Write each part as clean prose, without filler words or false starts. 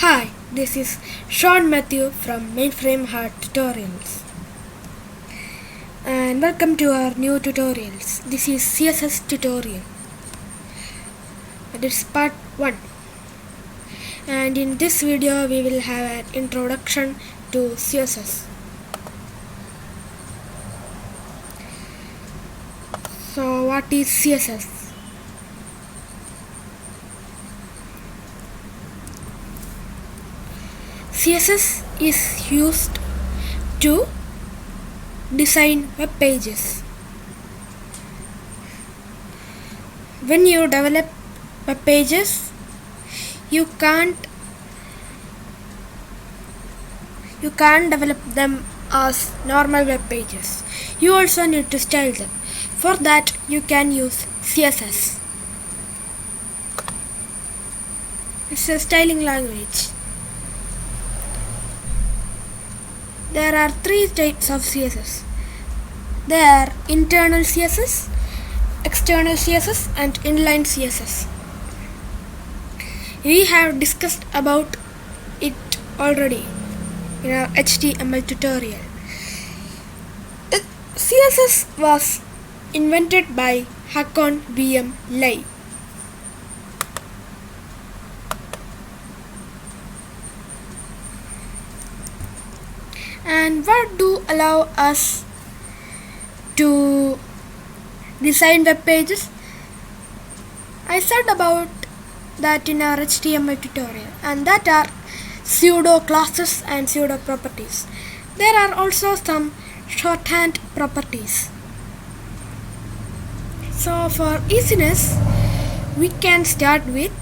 Hi, this is Sean Matthew from Mainframe Heart Tutorials, and welcome to our new tutorials. This is CSS tutorial. This is part 1, and in this video we will have an introduction to CSS. So what is CSS? CSS is used to design web pages. When you develop web pages, you can't develop them as normal web pages. You also need to style them. For that, you can use CSS. It's a styling language. There are 3 types of CSS. They are internal CSS, external CSS, and inline CSS. We have discussed about it already in our HTML tutorial. CSS was invented by Hakon VM Lay. And what do allow us to design web pages? I said about that in our HTML tutorial, and that are pseudo classes and pseudo properties. There are also some shorthand properties. So for easiness, we can start with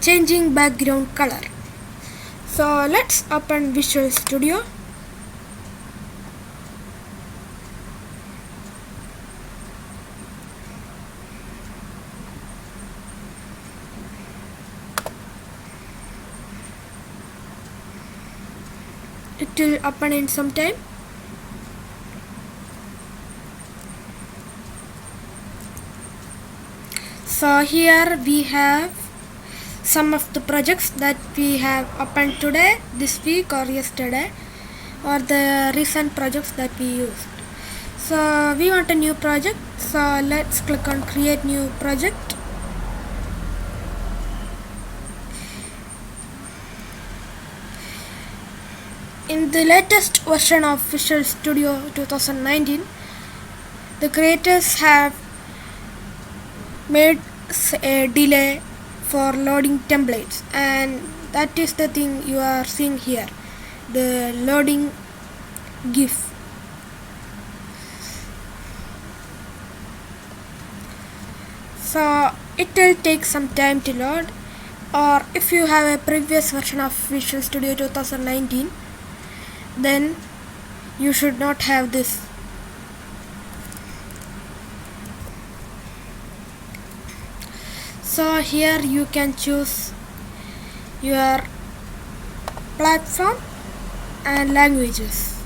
changing background color. So let's open Visual Studio. It will open in some time. So here we have some of the projects that we have opened today, this week, or yesterday, or the recent projects that we used. So we want a new project, so let's click on create new project. In the latest version of Visual Studio 2019, the creators have made a delay for loading templates, and that is the thing you are seeing here, the loading GIF. So it will take some time to load, or if you have a previous version of Visual Studio 2019, then you should not have this. So here you can choose your platform and languages,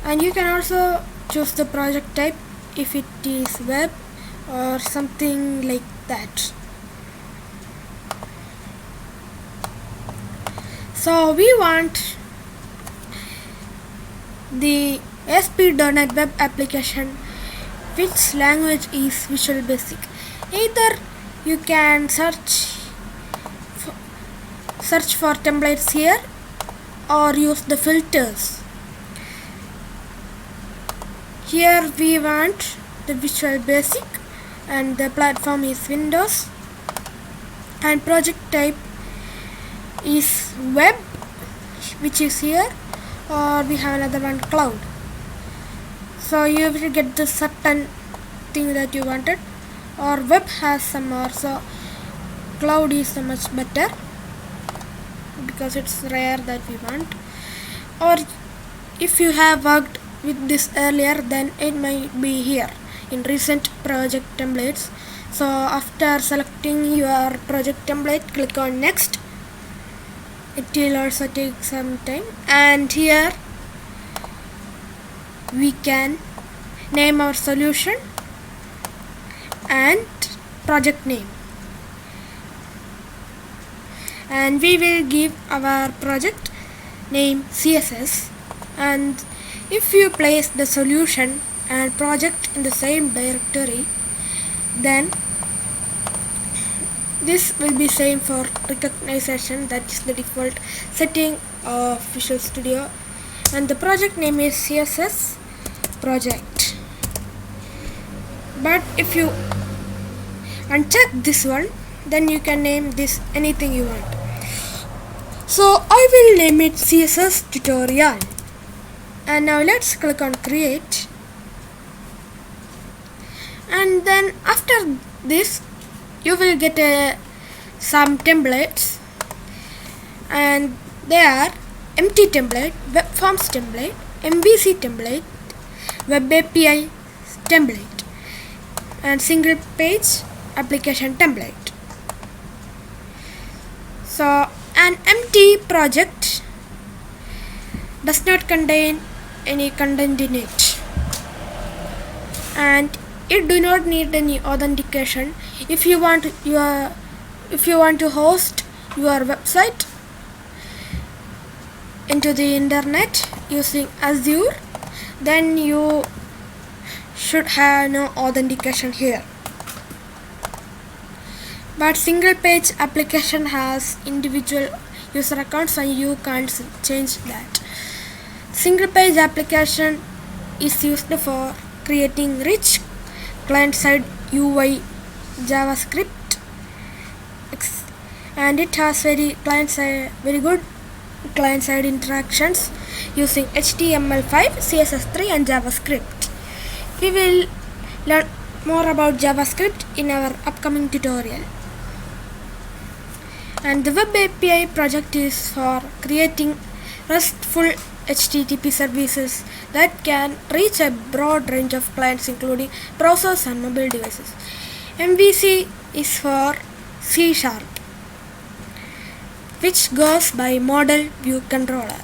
and you can also choose the project type if it is web or something like that. So we want the ASP.NET web application, which language is Visual Basic. Either you can search for templates here, or use the filters. Here we want the Visual Basic, and the platform is Windows, and project type is web, which is here, or we have another one, cloud. So you will get the certain thing that you wanted, or web has some more, so cloud is so much better because it's rare that we want. Or if you have worked with this earlier, then it might be here in recent project templates. So after selecting your project template, click on next. It will also take some time, and here we can name our solution and project name. and we will give our project name CSS. And if you place the solution and project in the same directory, then this will be same for recognition. That is the default setting of Visual Studio, and the project name is CSS project. But if you uncheck this one, then you can name this anything you want. So I will name it CSS tutorial. And now let's click on create, and then after this you will get some templates, and they are empty template, web forms template, MVC template, web API template, and single page application template. So an empty project does not contain any content in it, and it do not need any authentication. If you want to host your website into the internet using Azure, then you should have no authentication here. But single page application has individual user accounts, and you can't change that. Single page application is used for creating rich client-side UI JavaScript, and it has very good client-side interactions using HTML5, CSS3 and JavaScript. We will learn more about JavaScript in our upcoming tutorial. And the web API project is for creating RESTful HTTP services that can reach a broad range of clients, including browsers and mobile devices. MVC is for C#, which goes by Model View Controller.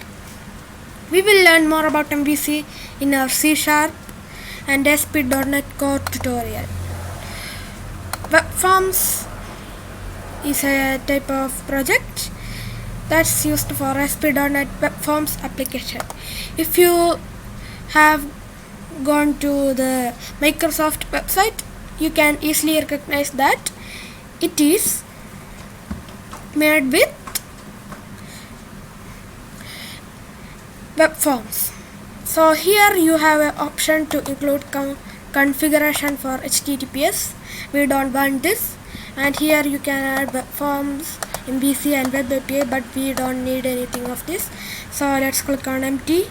We will learn more about MVC in our C# and ASP.NET Core tutorial. Web Forms is a type of project that's used for ASP.NET Web Forms application. If you have gone to the Microsoft website, you can easily recognize that it is made with web forms. So here you have an option to include configuration for HTTPS. We don't want this, and here you can add web forms, MVC and web API, but we don't need anything of this. So let's click on empty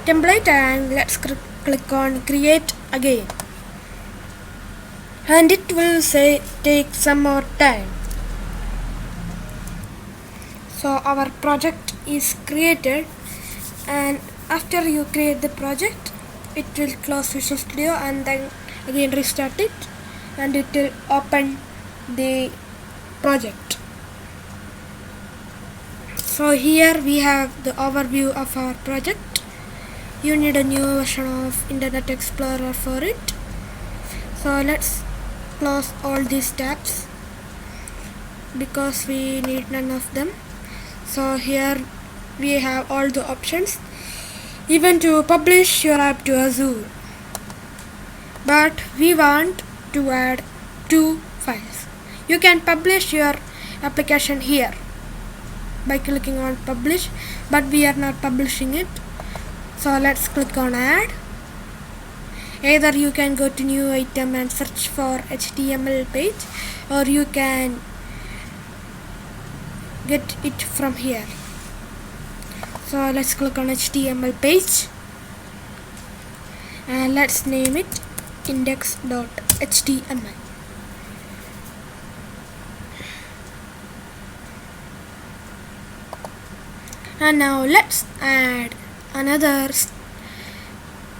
template, and let's click on create again, and it will say take some more time. So our project is created, and after you create the project, it will close Visual Studio and then again restart it, and it will open the project. So here we have the overview of our project. You need a new version of Internet Explorer for it. So let's close all these tabs because we need none of them. So here we have all the options, even to publish your app to Azure. But we want to add 2 files. You can publish your application here by clicking on publish, but we are not publishing it. So let's click on add. Either you can go to new item and search for HTML page, or you can get it from here. So let's click on HTML page, and let's name it index.html. And now let's add another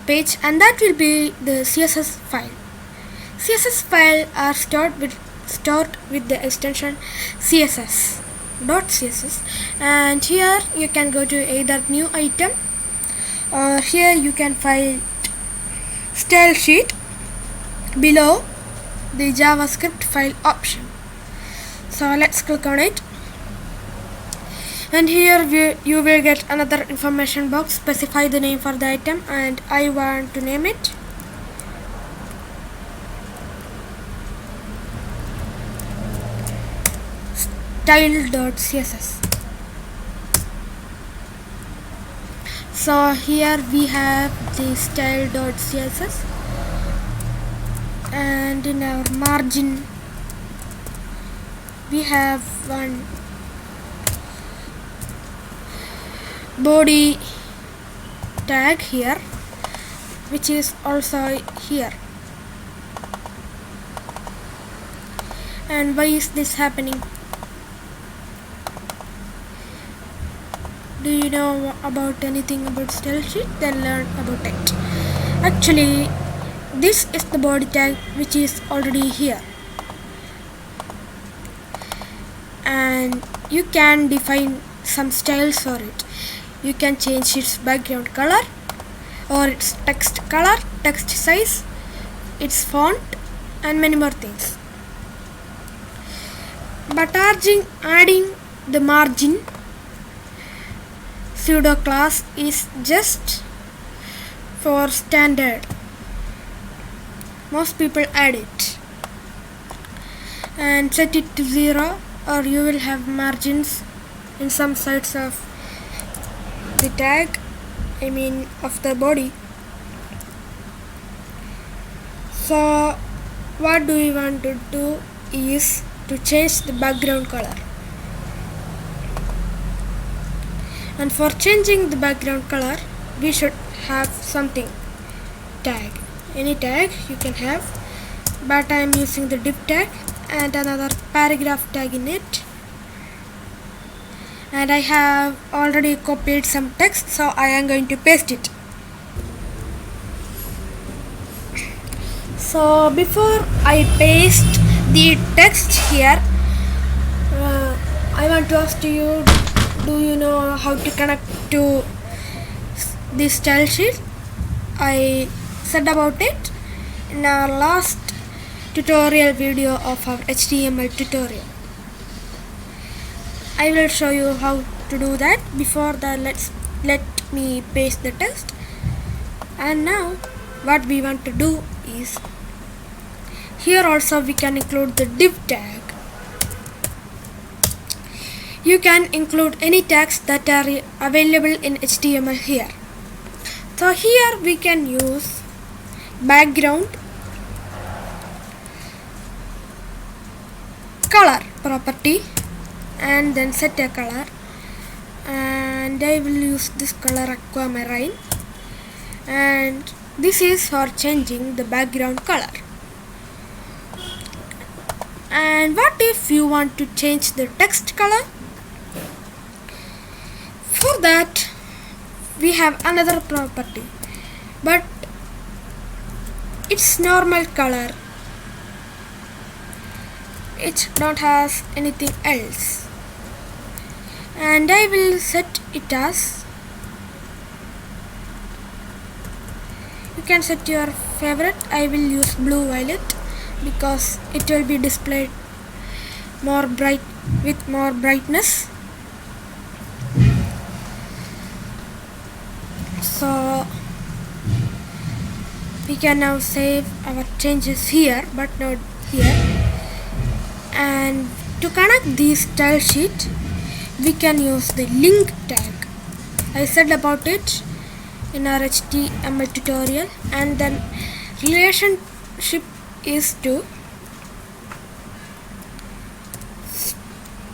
page, and that will be the CSS file. CSS file are stored with the extension CSS.css, and here you can go to either new item, or here you can find style sheet below the JavaScript file option. So let's click on it, And here you will get another information box. Specify the name for the item, and I want to name it style.css. So here we have the style.css, and in our margin we have one body tag here, which is also here. And why is this happening? Do you know about anything about style sheet? Then learn about it. Actually, this is the body tag which is already here, and you can define some styles for it. You can change its background color, or its text color, text size, its font, and many more things. But adding the margin pseudo class is just for standard. Most people add it, and set it to 0, or you will have margins in some sides of the tag, of the body. So what do we want to do is to change the background color. And for changing the background color, we should have something tag. Any tag you can have, but I am using the div tag and another paragraph tag in it. And I have already copied some text, so I am going to paste it. So before I paste the text here, I want to ask you, do you know how to connect to this style sheet? I said about it in our last tutorial video of our HTML tutorial. I will show you how to do that. Before that, let me paste the text. And now what we want to do is, here also we can include the div tag. You can include any tags that are available in HTML here. So here we can use background color property, and then set a color, and I will use this color aquamarine, and this is for changing the background color. And what if you want to change the text color? For that we have another property, but it's normal color, it don't has anything else, and I will set it as, you can set your favorite. I will use blue violet because it will be displayed more bright with more brightness. So we can now save our changes here, but not here. And to connect this style sheet, we can use the link tag. I said about it in our HTML tutorial. And then relationship is to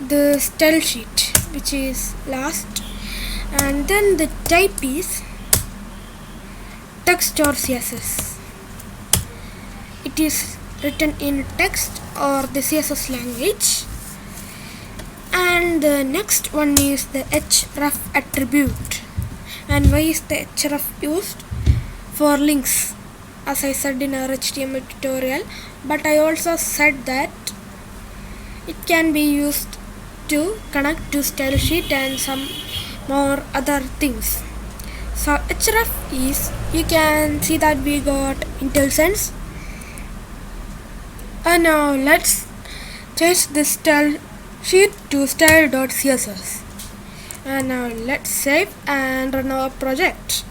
the style sheet, which is last, and then the type is text or CSS. It is written in text or the CSS language. And the next one is the href attribute. And why is the href used? For links, as I said in our HTML tutorial, but I also said that it can be used to connect to style sheet and some more other things. So href is, you can see that we got IntelliSense. And now let's change the style sheet to style.css. And now let's save and run our project.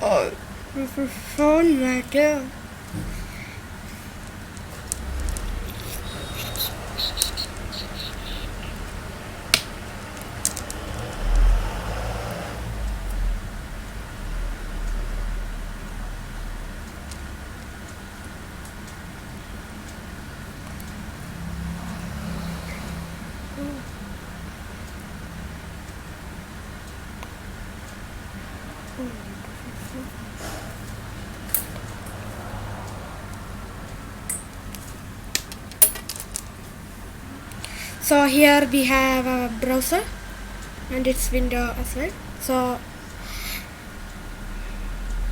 Oh, phone matter. So here we have a browser and its window as well. So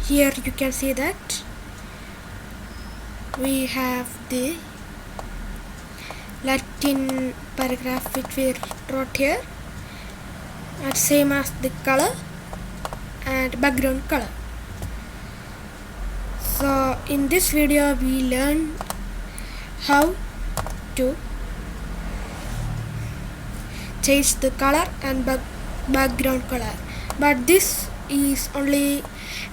here you can see that we have the Latin paragraph which we wrote here, and same as the color and background color. So in this video we learn how to change the color and background color, but this is only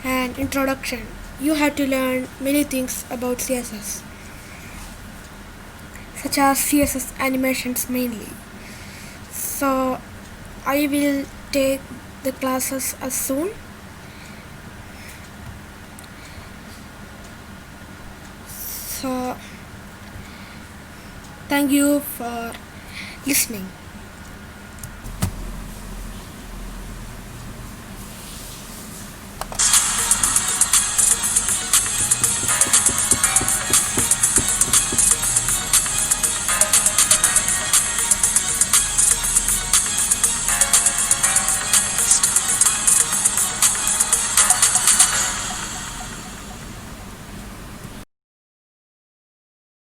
an introduction. You have to learn many things about CSS, such as CSS animations mainly. So I will take the classes as soon. So thank you for listening.